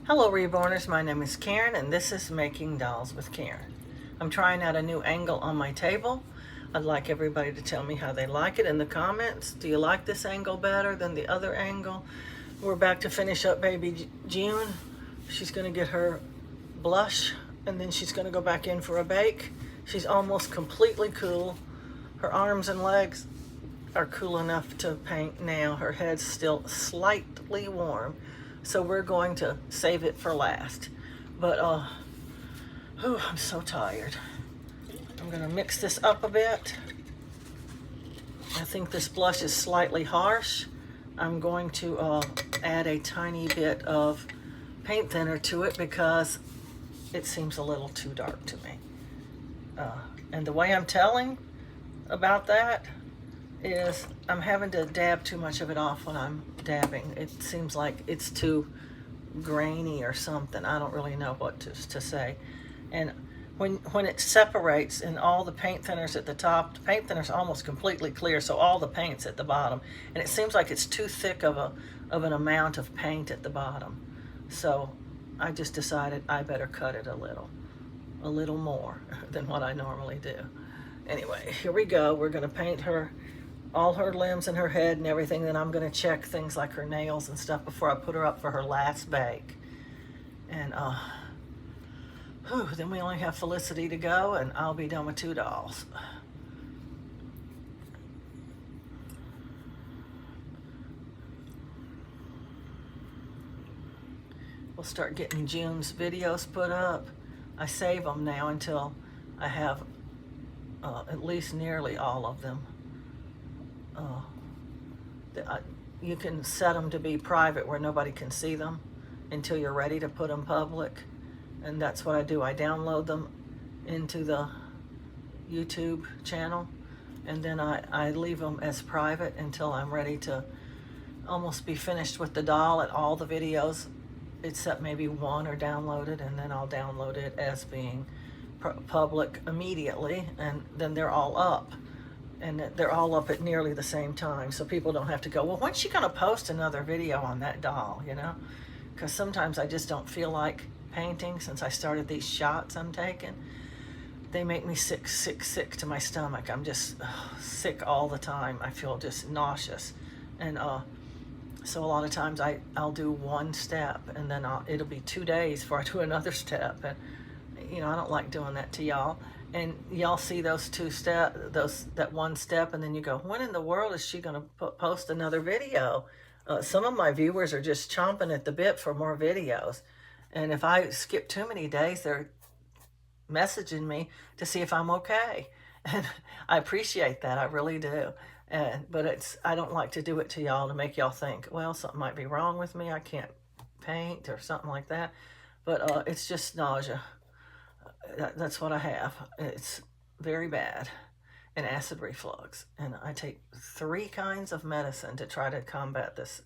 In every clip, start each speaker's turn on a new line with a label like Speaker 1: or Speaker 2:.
Speaker 1: Hello Reborners, my name is Karen and this is Making Dolls with Karen. I'm trying out a new angle on my table. I'd like everybody to tell me how they like it in the comments. Do you like this angle better than the other angle? We're back to finish up baby June. She's going to get her blush and then she's going to go back in for a bake. She's almost completely cool. Her arms and legs are cool enough to paint now. Her head's still slightly warm, so we're going to save it for last. But I'm so tired. I'm gonna mix this up a bit. I think this blush is slightly harsh. I'm going to add a tiny bit of paint thinner to it because it seems a little too dark to me. And the way I'm telling about that is I'm having to dab too much of it off when I'm dabbing. It seems like it's too grainy or something. I don't really know what to say. And when it separates and all the paint thinners at the top, the paint thinner's almost completely clear, so all the paint's at the bottom. And it seems like it's too thick of an amount of paint at the bottom. So I just decided I better cut it a little more than what I normally do. Anyway, here we go. We're gonna paint all her limbs and her head and everything. Then I'm going to check things like her nails and stuff before I put her up for her last bake. And then we only have Felicity to go and I'll be done with 2 dolls. We'll start getting June's videos put up. I save them now until I have at least nearly all of them. You can set them to be private where nobody can see them until you're ready to put them public. And that's what I do. I download them into the YouTube channel and then I leave them as private until I'm ready to almost be finished with the doll and all the videos except maybe one are downloaded, and then I'll download it as being public immediately, and then they're all up. And they're all up at nearly the same time, so people don't have to go, well, when's she gonna post another video on that doll, you know? Because sometimes I just don't feel like painting since I started these shots I'm taking. They make me sick to my stomach. I'm just sick all the time. I feel just nauseous. And so a lot of times I'll do one step and then it'll be 2 days before I do another step. And you know, I don't like doing that to y'all. And y'all see those that one step, and then you go, when in the world is she going to post another video? Some of my viewers are just chomping at the bit for more videos. And if I skip too many days, they're messaging me to see if I'm okay. And I appreciate that. I really do. But I don't like to do it to y'all to make y'all think, well, something might be wrong with me. I can't paint or something like that. But it's just nausea. That's what I have. It's very bad, and acid reflux. And I take 3 kinds of medicine to try to combat this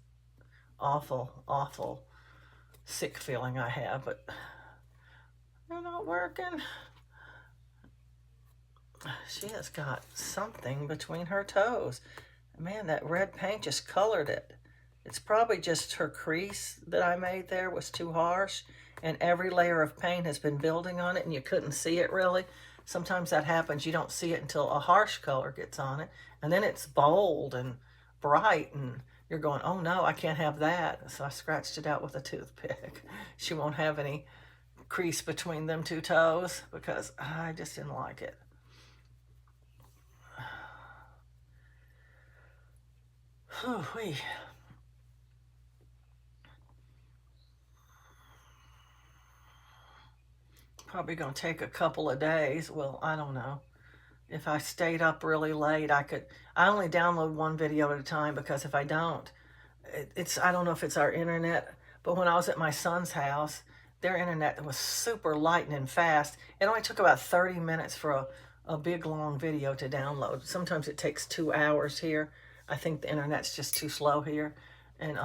Speaker 1: awful, awful sick feeling I have, but they're not working. She has got something between her toes. Man, that red paint just colored it. It's probably just her crease that I made there was too harsh, and every layer of paint has been building on it and you couldn't see it really. Sometimes that happens. You don't see it until a harsh color gets on it, and then it's bold and bright and you're going, oh no, I can't have that. So I scratched it out with a toothpick. She won't have any crease between them 2 toes because I just didn't like it. Whew-wee. Probably going to take a couple of days. Well, I don't know. If I stayed up really late, I only download 1 video at a time because if I don't, I don't know if it's our internet, but when I was at my son's house, their internet was super lightning fast. It only took about 30 minutes for a big long video to download. Sometimes it takes 2 hours here. I think the internet's just too slow here. And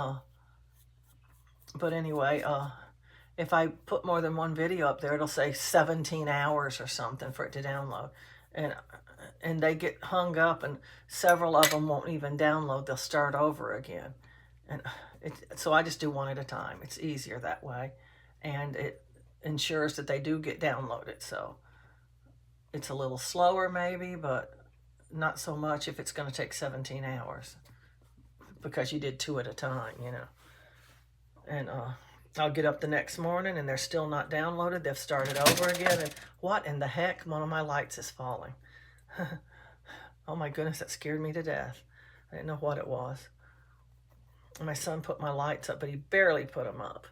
Speaker 1: but anyway, if I put more than 1 video up there, it'll say 17 hours or something for it to download. And they get hung up, and several of them won't even download. They'll start over again. And so I just do 1 at a time. It's easier that way. and it ensures that they do get downloaded. So it's a little slower maybe, but not so much if it's going to take 17 hours because you did 2 at a time, you know. And I'll get up the next morning and they're still not downloaded. They've started over again. And what in the heck? One of my lights is falling. Oh my goodness, that scared me to death. I didn't know what it was. My son put my lights up, but he barely put them up.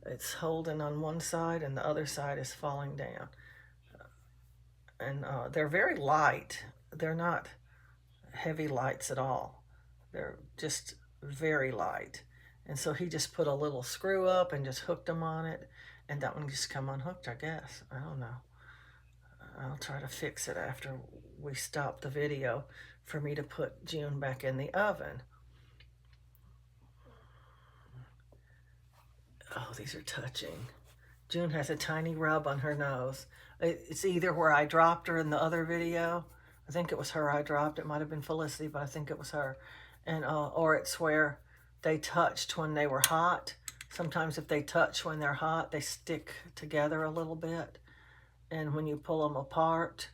Speaker 1: It's holding on one side and the other side is falling down. And they're very light. They're not heavy lights at all. They're just very light. And so he just put a little screw up and just hooked them on it. And that one just come unhooked, I guess. I don't know. I'll try to fix it after we stop the video for me to put June back in the oven. Oh, these are touching. June has a tiny rub on her nose. It's either where I dropped her in the other video. I think it was her I dropped. It might have been Felicity, but I think it was her. And or it's where they touched when they were hot. Sometimes if they touch when they're hot, they stick together a little bit. And when you pull them apart,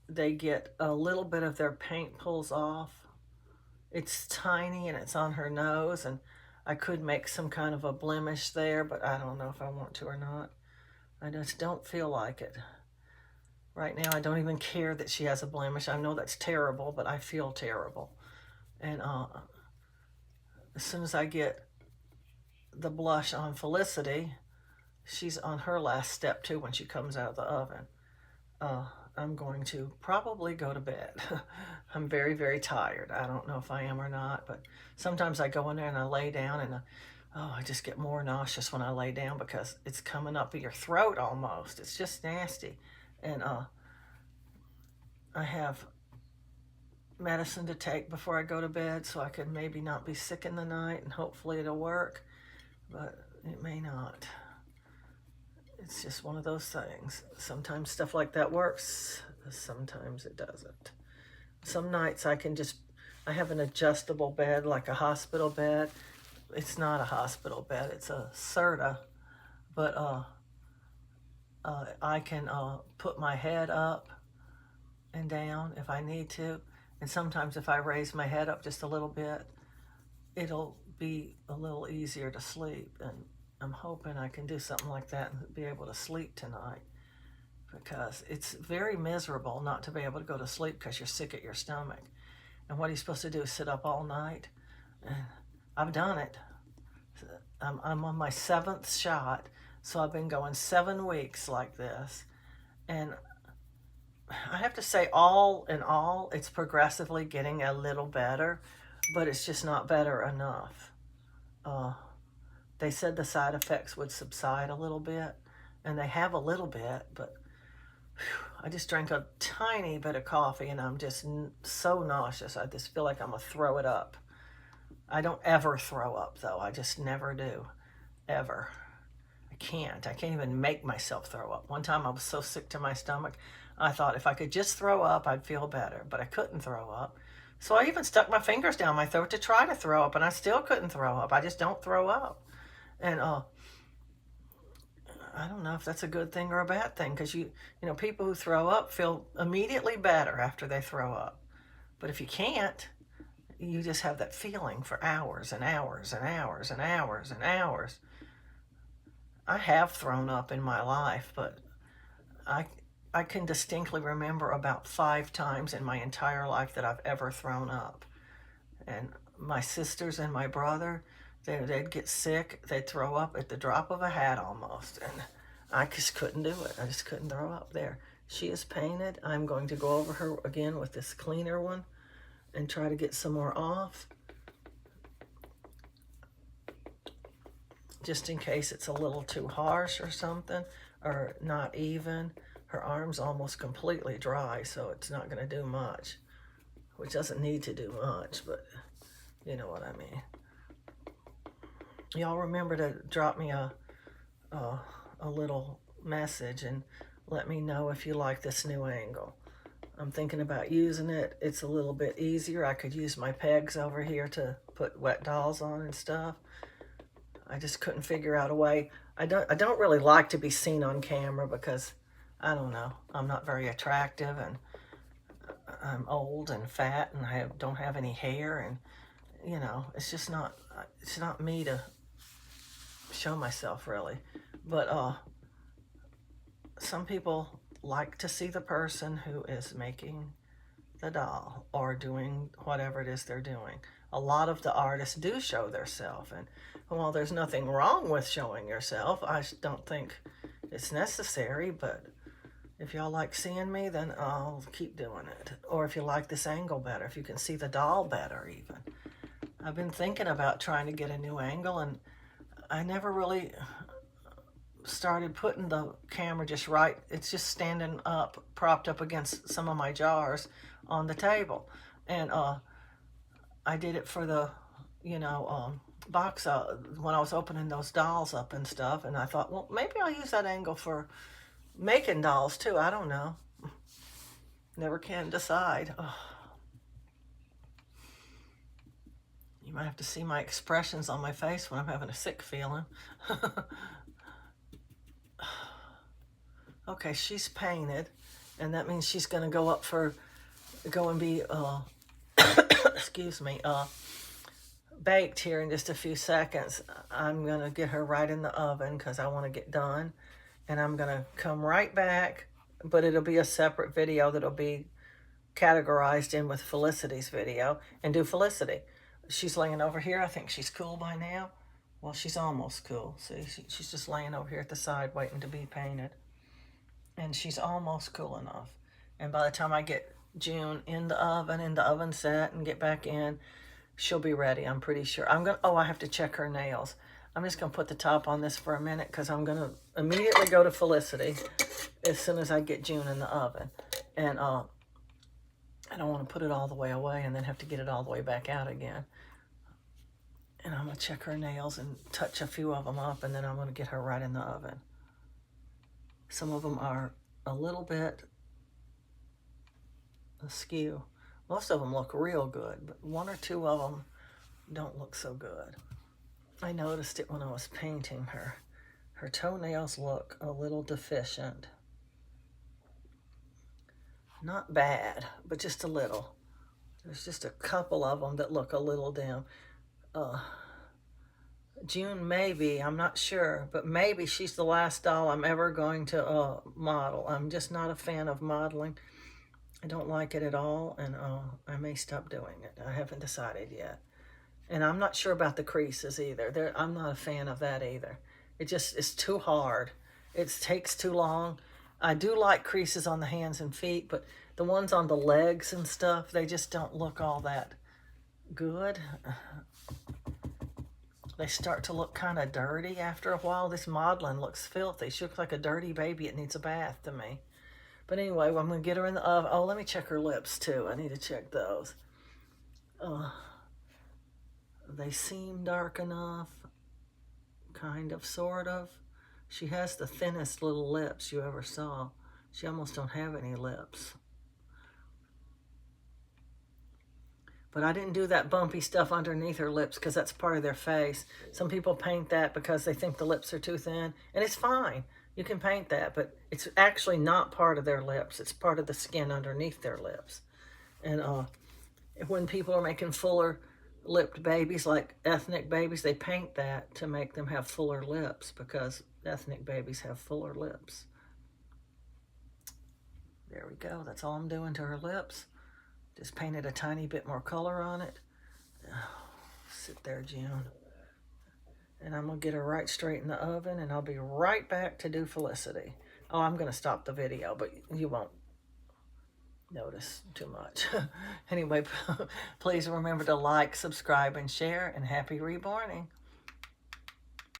Speaker 1: they get a little bit of their paint pulls off. It's tiny and it's on her nose, and I could make some kind of a blemish there, but I don't know if I want to or not. I just don't feel like it. Right now, I don't even care that she has a blemish. I know that's terrible, but I feel terrible. And as soon as I get the blush on Felicity, she's on her last step too when she comes out of the oven. I'm going to probably go to bed. I'm very, very tired. I don't know if I am or not, but sometimes I go in there and I lay down and I just get more nauseous when I lay down because it's coming up your throat almost. It's just nasty. And I have medicine to take before I go to bed so I could maybe not be sick in the night, and hopefully it'll work, but it may not. It's just one of those things. Sometimes stuff like that works, sometimes it doesn't. Some nights I have an adjustable bed, like a hospital bed. It's not a hospital bed, it's a Serta, but I can put my head up and down if I need to. And sometimes if I raise my head up just a little bit, it'll be a little easier to sleep. And I'm hoping I can do something like that and be able to sleep tonight, because it's very miserable not to be able to go to sleep because you're sick at your stomach. And what are you supposed to do, sit up all night? And I've done it. I'm on my 7th shot, so I've been going 7 weeks like this. And I have to say, all in all, it's progressively getting a little better, but it's just not better enough. They said the side effects would subside a little bit, and they have a little bit, but I just drank a tiny bit of coffee and I'm just so nauseous. I just feel like I'm gonna throw it up. I don't ever throw up though. I just never do, ever. I can't even make myself throw up. One time I was so sick to my stomach, I thought if I could just throw up, I'd feel better, but I couldn't throw up. So I even stuck my fingers down my throat to try to throw up, and I still couldn't throw up. I just don't throw up. And I don't know if that's a good thing or a bad thing, because you know, people who throw up feel immediately better after they throw up. But if you can't, you just have that feeling for hours and hours and hours and hours and hours. I have thrown up in my life, but I can distinctly remember about 5 times in my entire life that I've ever thrown up. And my sisters and my brother, they'd get sick, they'd throw up at the drop of a hat almost, and I just couldn't do it. I just couldn't throw up. There, she is painted. I'm going to go over her again with this cleaner one and try to get some more off, just in case it's a little too harsh or something, or not even. Her arm's almost completely dry, so it's not going to do much, which doesn't need to do much, but you know what I mean. Y'all remember to drop me a little message and let me know if you like this new angle. I'm thinking about using it. It's a little bit easier. I could use my pegs over here to put wet dolls on and stuff. I just couldn't figure out a way. I don't really like to be seen on camera because, I don't know, I'm not very attractive, and I'm old and fat, and don't have any hair, and you know, it's not me to show myself really. But some people like to see the person who is making the doll or doing whatever it is they're doing. A lot of the artists do show themselves, and while there's nothing wrong with showing yourself, I don't think it's necessary. But if y'all like seeing me, then I'll keep doing it. Or if you like this angle better, if you can see the doll better even. I've been thinking about trying to get a new angle, and I never really started putting the camera just right. It's just standing up, propped up against some of my jars on the table. And I did it for the, box when I was opening those dolls up and stuff. And I thought, well, maybe I'll use that angle for making dolls too. I don't know. Never can decide. Oh. You might have to see my expressions on my face when I'm having a sick feeling. Okay, she's painted, and that means she's going to go and be, excuse me, baked here in just a few seconds. I'm going to get her right in the oven because I want to get done, and I'm going to come right back, but it'll be a separate video that'll be categorized in with Felicity's video, and do Felicity. She's laying over here. I think she's cool by now. Well, she's almost cool. See, she's just laying over here at the side waiting to be painted. And she's almost cool enough. And by the time I get June in the oven set, and get back in, she'll be ready, I'm pretty sure. I have to check her nails. I'm just going to put the top on this for a minute because I'm going to immediately go to Felicity as soon as I get June in the oven. And I don't want to put it all the way away and then have to get it all the way back out again. And I'm going to check her nails and touch a few of them up, and then I'm going to get her right in the oven. Some of them are a little bit askew. Most of them look real good, but one or two of them don't look so good. I noticed it when I was painting her. Her toenails look a little deficient. Not bad, but just a little. There's just a couple of them that look a little dim. June, maybe, I'm not sure, but maybe she's the last doll I'm ever going to model. I'm just not a fan of modeling. I don't like it at all, and I may stop doing it. I haven't decided yet. And I'm not sure about the creases either. I'm not a fan of that either. It's too hard. It takes too long. I do like creases on the hands and feet, but the ones on the legs and stuff, they just don't look all that good. They start to look kind of dirty after a while. This modeling looks filthy. She looks like a dirty baby. It needs a bath to me. But anyway, I'm going to get her in the oven. Oh, let me check her lips too. I need to check those. They seem dark enough. Kind of, sort of. She has the thinnest little lips you ever saw. She almost don't have any lips. But I didn't do that bumpy stuff underneath her lips because that's part of their face. Some people paint that because they think the lips are too thin. And it's fine. You can paint that, but it's actually not part of their lips. It's part of the skin underneath their lips. And when people are making fuller lipped babies, like ethnic babies, they paint that to make them have fuller lips because ethnic babies have fuller lips. There we go. That's all I'm doing to her lips. Just painted a tiny bit more color on it. Oh, sit there, June. And I'm going to get her right straight in the oven, and I'll be right back to do Felicity. Oh, I'm going to stop the video, but you won't notice too much. Anyway, please remember to like, subscribe, and share, and happy reborning.